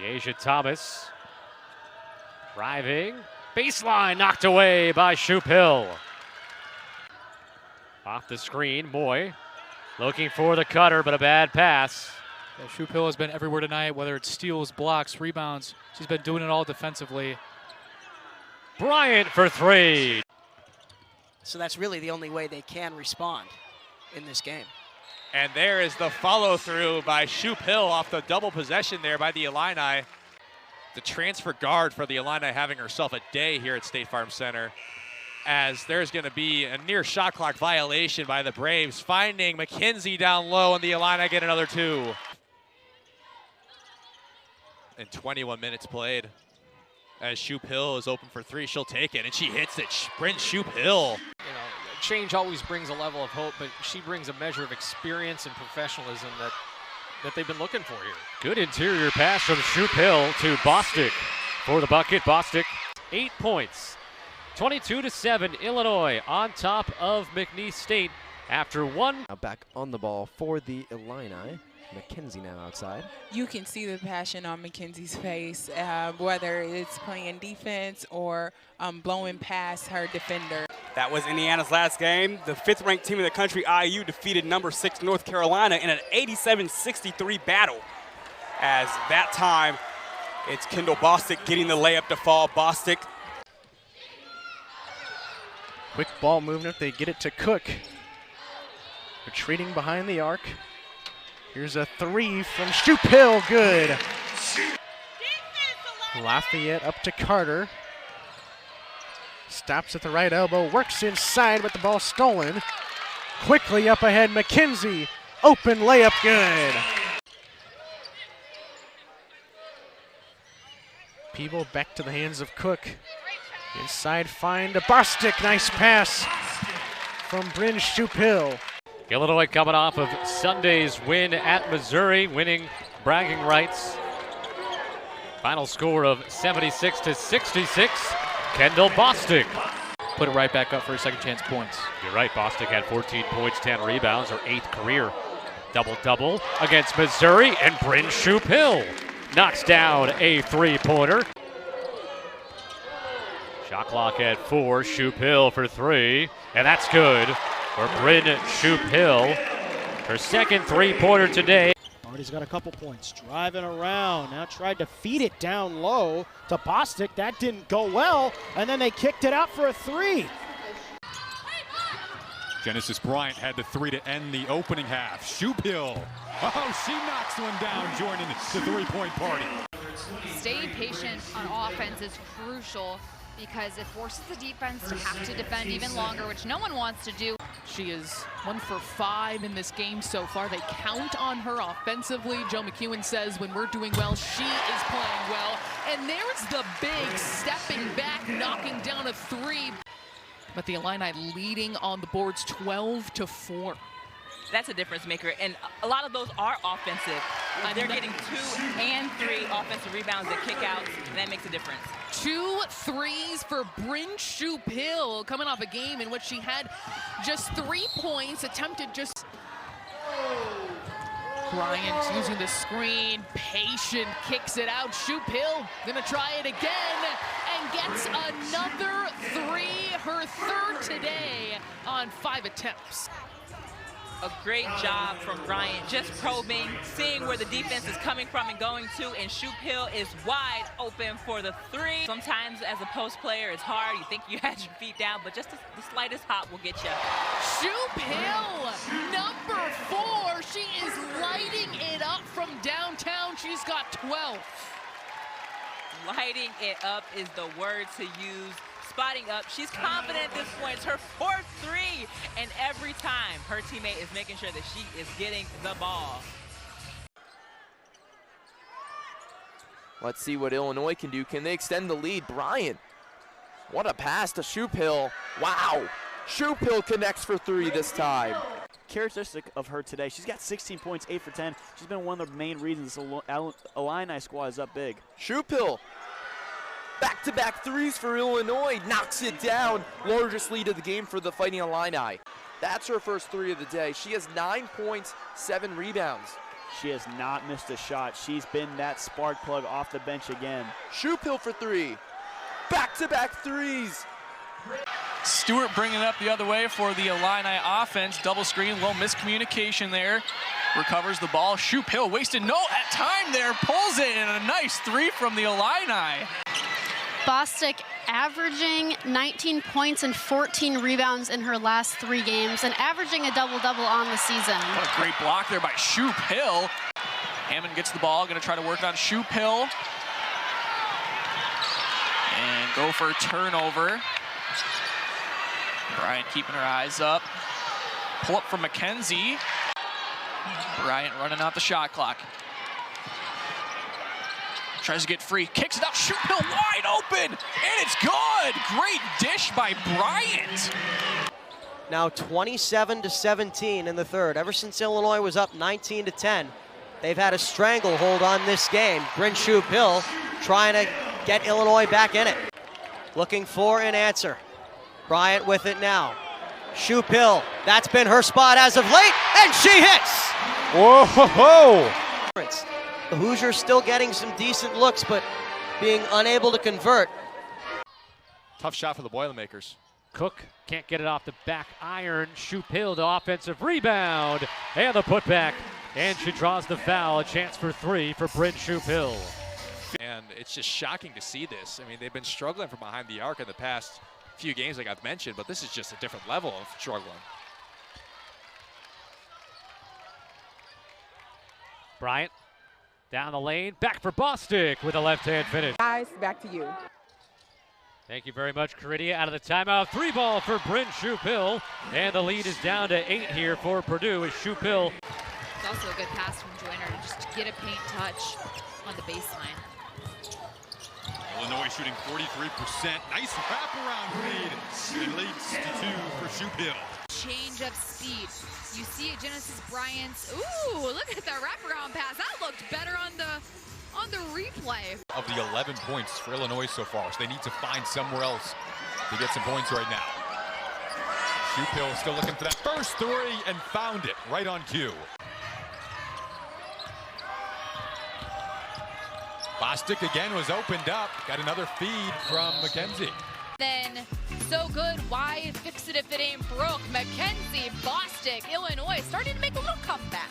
Deasia Thomas driving. Baseline knocked away by Shoup-Hill. Off the screen, Moyne looking for the cutter, but a bad pass. Yeah, Shoup-Hill has been everywhere tonight, whether it's steals, blocks, rebounds. She's been doing it all defensively. Bryant for three. So that's really the only way they can respond in this game. And there is the follow-through by Shoup-Hill off the double possession there by the Illini. The transfer guard for the Illini having herself a day here at State Farm Center, as there's going to be a near shot clock violation by the Braves, finding McKenzie down low, and the Illini get another two. And 21 minutes played. As Shoup-Hill is open for three, she'll take it, and she hits it. Brynn Shoup-Hill. You know, change always brings a level of hope, but she brings a measure of experience and professionalism that they've been looking for here. Good interior pass from Shoup-Hill to Bostic for the bucket. Bostic, 8 points. 22-7, Illinois on top of McNeese State after one. Now back on the ball for the Illini. McKenzie now outside. You can see the passion on McKenzie's face, whether it's playing defense or blowing past her defender. That was Indiana's last game. The 5th-ranked team in the country, IU, defeated number 6 North Carolina in an 87-63 battle. As that time, it's Kendall Bostic getting the layup to fall. Bostic. Quick ball movement. They get it to Cook. Retreating behind the arc. Here's a three from Shoup-Hill, good. Lafayette up to Carter. Stops at the right elbow, works inside, but the ball stolen. Quickly up ahead, McKenzie. Open layup, good. Peeble back to the hands of Cook. Inside find to Bostic, nice pass from Brynn Shoup-Hill. Illinois coming off of Sunday's win at Missouri, winning bragging rights. Final score of 76-66. Kendall Bostic. Put it right back up for a second chance points. You're right, Bostic had 14 points, 10 rebounds, her 8th career double-double against Missouri, and Brynn Shoup-Hill knocks down a three-pointer. Shot clock at 4, Shoup-Hill for 3, and that's good for Brynn Shoup-Hill. Her second three-pointer today. Marty's got a couple points. Driving around. Now tried to feed it down low to Bostic. That didn't go well. And then they kicked it out for a three. Genesis Bryant had the three to end the opening half. Shoup-Hill. Oh, she knocks one down, joining the three-point party. Staying patient on offense is crucial because it forces the defense to have to defend even longer, which no one wants to do. She is 1 for 5 in this game so far. They count on her offensively. Joe McEwen says when we're doing well, she is playing well. And there's the big stepping back, knocking down a three. But the Illini leading on the boards 12-4. That's a difference maker, and a lot of those are offensive. They're getting 2 and 3 offensive rebounds and kickouts, and that makes a difference. 2 threes for Brynn Shoup-Hill, coming off a game in which she had just 3 points, attempted just... Bryant using the screen, patient, kicks it out. Shoup-Hill gonna try it again and gets another 3, her 3rd today on 5 attempts. A great job from Bryant, just probing, seeing where the defense is coming from and going to, and Shoup-Hill is wide open for the 3. Sometimes as a post player, it's hard. You think you had your feet down, but just the slightest hop will get you. Shoup-Hill, number 4. She is lighting it up from downtown. She's got 12. Lighting it up is the word to use. Spotting up, she's confident at this point. It's her 4th 3, and every time her teammate is making sure that she is getting the ball. Let's see what Illinois can do. Can they extend the lead? Bryant, what a pass to Shoup-Hill. Wow, Shoup-Hill connects for 3 this time. Characteristic of her today, she's got 16 points, 8 for 10. She's been one of the main reasons the Illini squad is up big. Shoup-Hill. Back-to-back threes for Illinois, knocks it down. Largest lead of the game for the Fighting Illini. That's her first 3 of the day. She has 9 points, 7 rebounds. She has not missed a shot. She's been that spark plug off the bench again. Shoup-Hill for three. Back-to-back threes. Stewart bringing it up the other way for the Illini offense. Double screen, low miscommunication there. Recovers the ball. Shoup-Hill wasted no time there. Pulls it, and a nice three from the Illini. Bostic averaging 19 points and 14 rebounds in her last 3 games and averaging a double-double on the season. What a great block there by Shoup-Hill. Hammond gets the ball, going to try to work on Shoup-Hill. And go for a turnover. Bryant keeping her eyes up. Pull up from McKenzie. Bryant running out the shot clock. Tries to get free, kicks it out, Shoup-Hill wide open, and it's good. Great dish by Bryant. Now 27-17 in the third. Ever since Illinois was up 19-10, they've had a stranglehold on this game. Brynn Shoup-Hill trying to get Illinois back in it. Looking for an answer. Bryant with it now. Shoup-Hill, that's been her spot as of late, and she hits! Whoa, ho, ho. The Hoosiers still getting some decent looks, but being unable to convert. Tough shot for the Boilermakers. Cook can't get it off the back iron. Shoup-Hill to offensive rebound. And the putback. And she draws the foul. A chance for 3 for Brynn Shoup-Hill. And it's just shocking to see this. I mean, they've been struggling from behind the arc in the past few games, like I've mentioned, but this is just a different level of struggling. Bryant down the lane, back for Bostic with a left-hand finish. Guys, back to you. Thank you very much, Caridia. Out of the timeout, 3 ball for Brynn Shoup-Hill, and the lead is down to 8 here for Purdue as Shoup-Hill. It's also a good pass from Joyner to just get a paint touch on the baseline. Illinois shooting 43%. Nice wraparound lead. And leads to 2 for Shoup-Hill. Change of speed. You see it, Genesis Bryant's. Ooh, look at the wraparound pass. That looked better on the replay. Of the 11 points for Illinois so far, so they need to find somewhere else to get some points right now. Shoup-Hill still looking for that first 3 and found it right on cue. Bostic again was opened up. Got another feed from McKenzie. Then so good. Why fix it if it ain't broke? McKenzie, Bostic, Illinois starting to make a little comeback.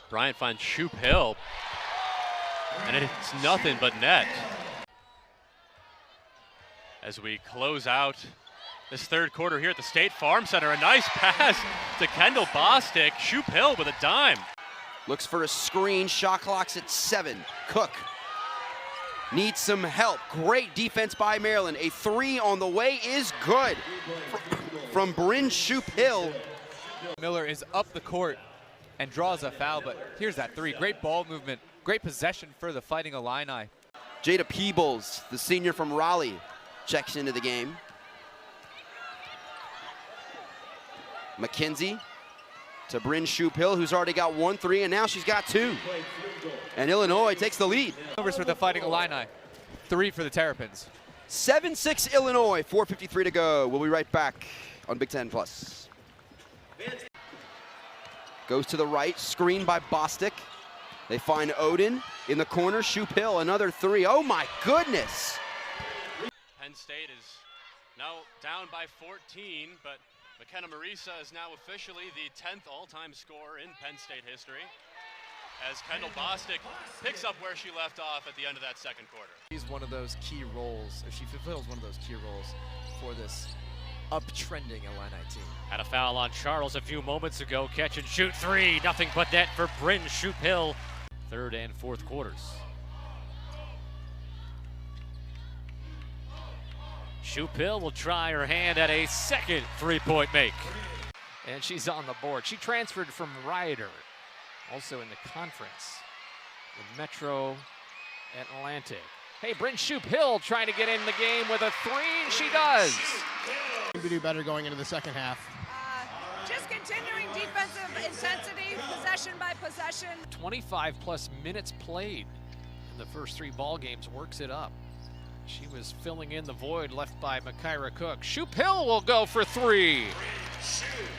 Bryant finds Shoup-Hill, and it's nothing but net. As we close out this third quarter here at the State Farm Center, a nice pass to Kendall Bostic. Shoup-Hill with a dime. Looks for a screen, shot clock's at 7. Cook needs some help. Great defense by Maryland. A 3 on the way is good from Brynn Shoup-Hill. Miller is up the court and draws a foul, but here's that 3. Great ball movement, great possession for the Fighting Illini. Jada Peebles, the senior from Raleigh, checks into the game. McKenzie to Brynn Shoup-Hill, who's already got 1 3, and now she's got 2. And Illinois takes the lead. Overs for the Fighting Illini, 3 for the Terrapins. 7-6 Illinois, 4:53 to go. We'll be right back on Big Ten Plus. Goes to the right, screen by Bostic. They find Odin in the corner. Shoup-Hill, another 3. Oh my goodness! Penn State is now down by 14, but McKenna Marisa is now officially the 10th all-time scorer in Penn State history, as Kendall Bostic picks up where she left off at the end of that second quarter. She's one of those key roles, or she fulfills one of those key roles for this uptrending Illini team. Had a foul on Charles a few moments ago. Catch and shoot 3. Nothing but net for Brynn Shoup-Hill. Third and fourth quarters. Shoup-Hill will try her hand at a second 3-point make. And she's on the board. She transferred from Rider, also in the conference with Metro Atlantic. Hey, Brynn Shoup-Hill trying to get in the game with a 3, and she does. We do better going into the second half. Just continuing defensive intensity, possession by possession. 25+ minutes played in the first 3 ball games, works it up. She was filling in the void left by Makira Cook. Shoup-Hill will go for 3.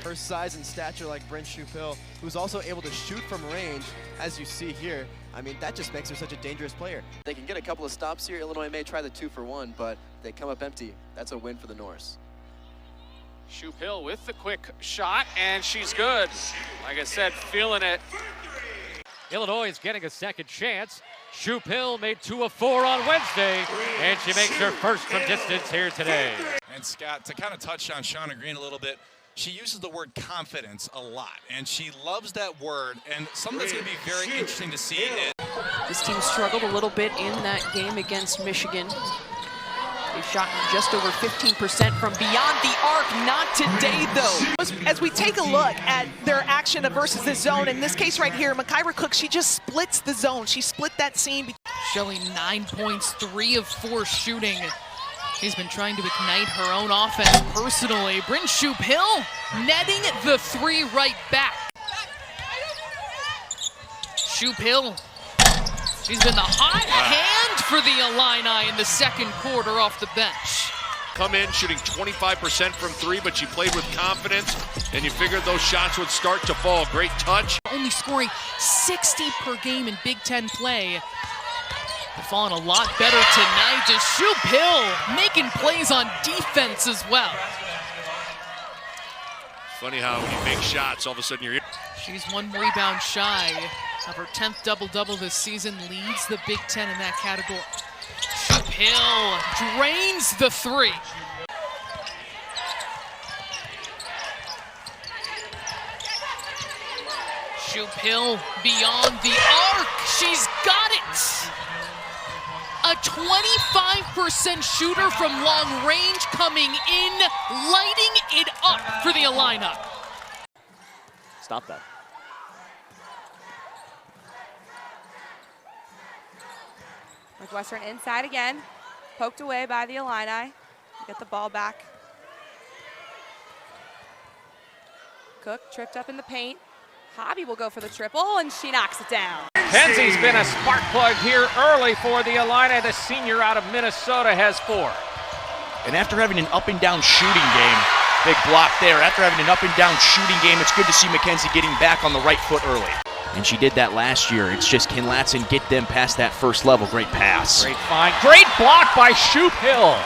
her size and stature like Brynn Shoup-Hill, who's also able to shoot from range, as you see here. I mean, that just makes her such a dangerous player. They can get a couple of stops here. Illinois may try the 2-for-1, but they come up empty. That's a win for the Norse. Shoup-Hill with the quick shot, and she's good. Like I said, feeling it. Illinois is getting a second chance. Shoup-Hill made 2 of 4 on Wednesday, and she makes her first from distance here today. And Scott, to kind of touch on Shauna Green a little bit, she uses the word confidence a lot, and she loves that word, and something that's going to be very interesting to see is... This team struggled a little bit in that game against Michigan. They've shot just over 15% from beyond the arc. Not today, though. As we take a look at their action versus the zone, in this case right here, Makira Cook, she just splits the zone. She split that seam. Showing 9 points, 3 of 4 shooting. She's been trying to ignite her own offense personally. Brynn Shoup-Hill netting the 3 right back. Shoup-Hill, she's been the hot hand for the Illini in the second quarter off the bench. Come in shooting 25% from 3, but she played with confidence, and you figured those shots would start to fall. Great touch. Only scoring 60 per game in Big Ten play. They're falling a lot better tonight. Just Shoup-Hill making plays on defense as well. Funny how when you make shots, all of a sudden you're... She's 1 rebound shy of her 10th double-double this season, leads the Big Ten in that category. Shoup-Hill drains the 3. Shoup-Hill beyond the arc. She's got it. A 25% shooter from long range coming in, lighting it up for the Illini. Stop that. Northwestern inside again, poked away by the Illini. Get the ball back. Cook tripped up in the paint. Hobby will go for the triple, and she knocks it down. Kenzie's been a spark plug here early for the Illini. The senior out of Minnesota has 4. And after having an up and down shooting game, big block there. After having an up and down shooting game, it's good to see Mackenzie getting back on the right foot early. And she did that last year. It's just, can Latson get them past that first level? Great pass. Great find. Great block by Shoup-Hill.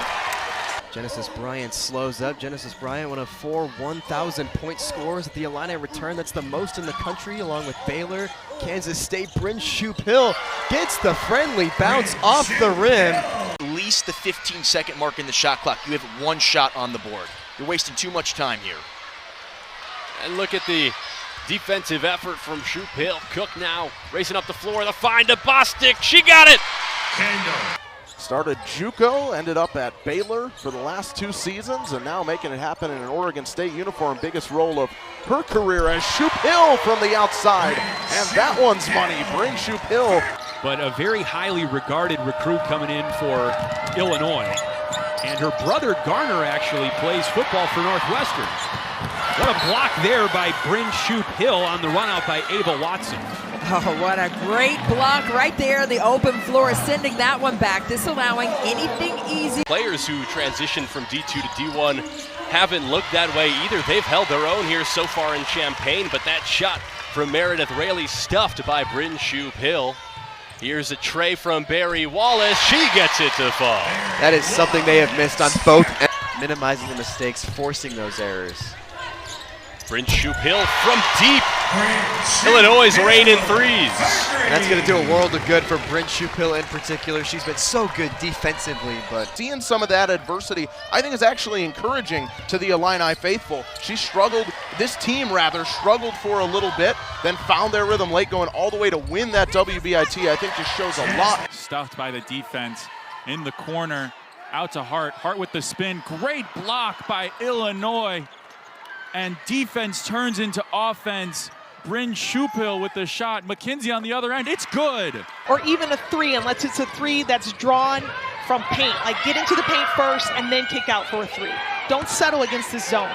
Genesis Bryant slows up. Genesis Bryant, one of 4 1,000-point scorers at the Illini return. That's the most in the country, along with Baylor, Kansas State. Brynn Shoup-Hill gets the friendly bounce off the rim. At least the 15-second mark in the shot clock. You have 1 shot on the board. You're wasting too much time here. And look at the defensive effort from Shoup-Hill. Cook now racing up the floor. The find to Bostic. She got it. Started JUCO, ended up at Baylor for the last 2 seasons, and now making it happen in an Oregon State uniform. Biggest role of her career as Shoup-Hill from the outside. And that one's money. Brynn Shoup-Hill. But a very highly regarded recruit coming in for Illinois. And her brother Garner actually plays football for Northwestern. What a block there by Brynn Shoup-Hill on the run out by Ava Watson. Oh, what a great block right there on the open floor, sending that one back, disallowing anything easy. Players who transitioned from D2 to D1 haven't looked that way either. They've held their own here so far in Champaign, but that shot from Meredith Rayleigh stuffed by Brynn Shoup-Hill. Here's a tray from Barry Wallace. She gets it to fall. That is something they have missed on both ends. Minimizing the mistakes, forcing those errors. Brynn Shoup-Hill from deep. Illinois' reign in 3s. And that's going to do a world of good for Brynn Shoup-Hill in particular. She's been so good defensively, but seeing some of that adversity, I think is actually encouraging to the Illini faithful. She struggled, this team rather, struggled for a little bit, then found their rhythm late, going all the way to win that WBIT. I think just shows a lot. Stuffed by the defense in the corner, out to Hart. Hart with the spin. Great block by Illinois. And defense turns into offense. Brynn Shoup-Hill with the shot. McKenzie on the other end. It's good. Or even a 3, unless it's a 3 that's drawn from paint. Like, get into the paint first and then kick out for a 3. Don't settle against the zone.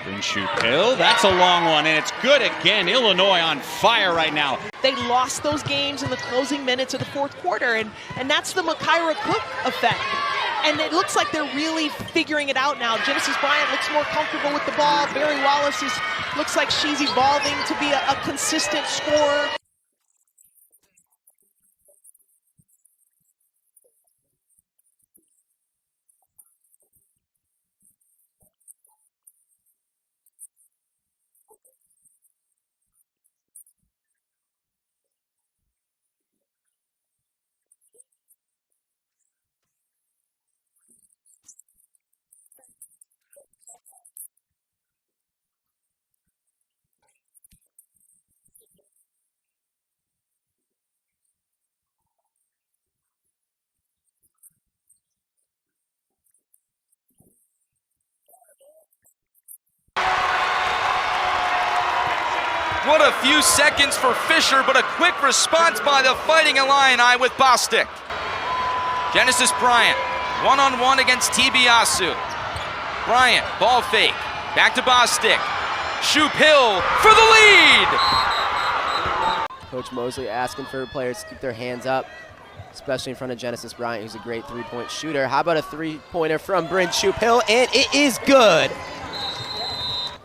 Brynn Shoup-Hill, that's a long one, and it's good again. Illinois on fire right now. They lost those games in the closing minutes of the 4th quarter, and that's the Makira Cook effect. And it looks like they're really figuring it out now. Genesis Bryant looks more comfortable with the ball. Barry Wallace looks like she's evolving to be a consistent scorer. What a few seconds for Fisher, but a quick response by the Fighting Illini with Bostic. Genesis Bryant, one-on-one against Tibiasu. Bryant, ball fake, back to Bostic. Shoup-Hill for the lead! Coach Mosley asking for players to keep their hands up, especially in front of Genesis Bryant, who's a great three-point shooter. How about a three-pointer from Brynn Shoup-Hill, and it is good!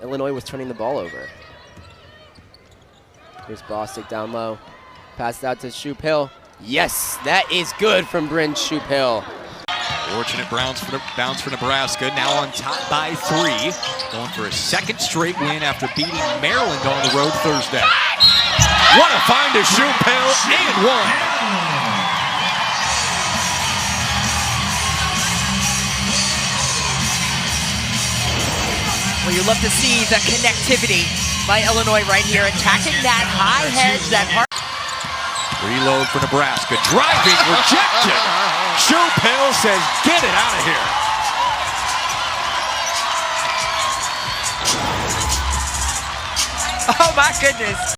Illinois was turning the ball over. Here's Bostic down low. Passed out to Shoup-Hill. Yes, that is good from Brynn Shoup-Hill. Fortunate bounce for Nebraska. Now on top by 3. Going for a second straight win after beating Maryland on the road Thursday. What a find to Shoup-Hill, and one. Well, you love to see the connectivity by Illinois right here, attacking that high hedge, that hard. Reload for Nebraska, driving, rejected. Shoup-Hill says, get it out of here. Oh my goodness.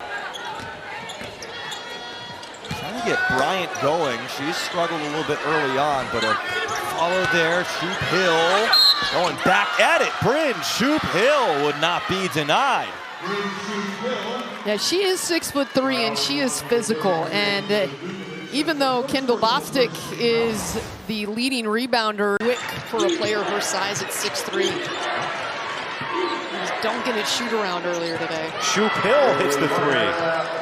Trying to get Bryant going. She's struggled a little bit early on, but a follow there. Shoup-Hill going back at it. Brynn Shoup-Hill would not be denied. Yeah, she is 6'3" and she is physical. And even though Kendall Bostic is the leading rebounder, quick for a player her size at 6'3". Don't get it shoot around earlier today. Shoup-Hill hits the three.